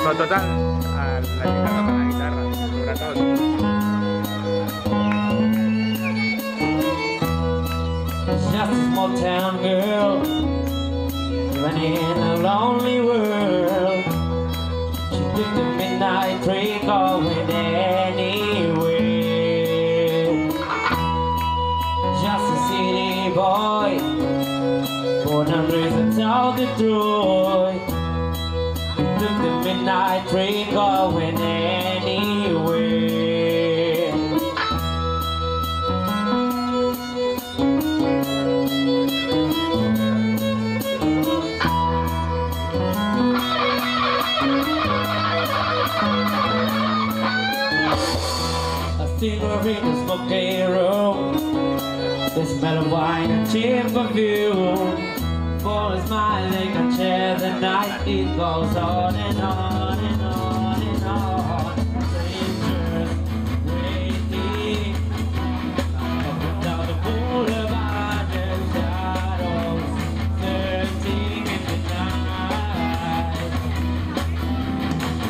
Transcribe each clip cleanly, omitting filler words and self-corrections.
Però total, la gent que toca la guitarra, sobretot. Just a small town girl living in a lonely world. She took the midnight train going anywhere. Just a city boy, born and raised out Detroit. He took the midnight train going anywhere. We're in the smoky room. The smell of wine and cheap perfume. For a smiling and share the night. It goes on and on and on and on. Strangers waiting up down the boulevard. There's shadows searching in the night.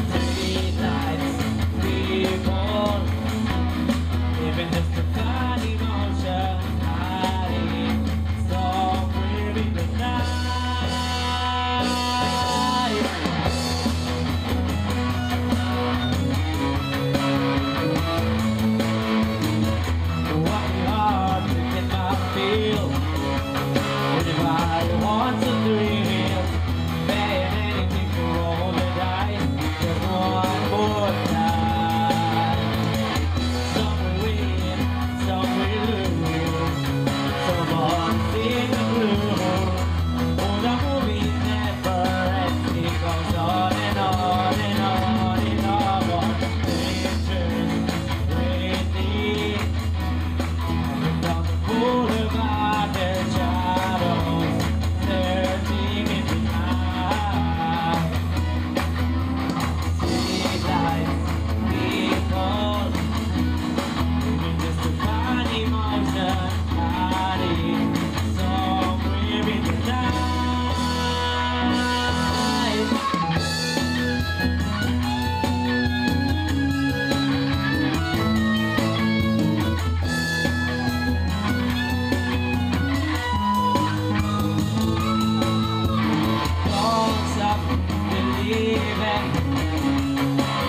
Street lights, people. Even just a funny motion, hiding somewhere in the night. Walking hard to get my feel. Everybody wants a thrill. Paying anything to roll the dice. Just one more time.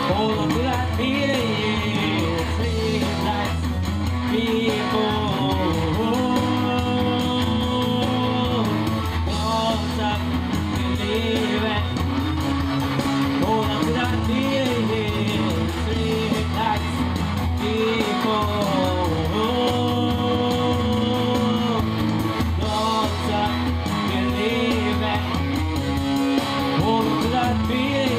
Hold on to that feeling, sleep like people. Don't stop believing. Hold on to that feeling, sleep like people. Don't stop believing. Hold on to that feeling.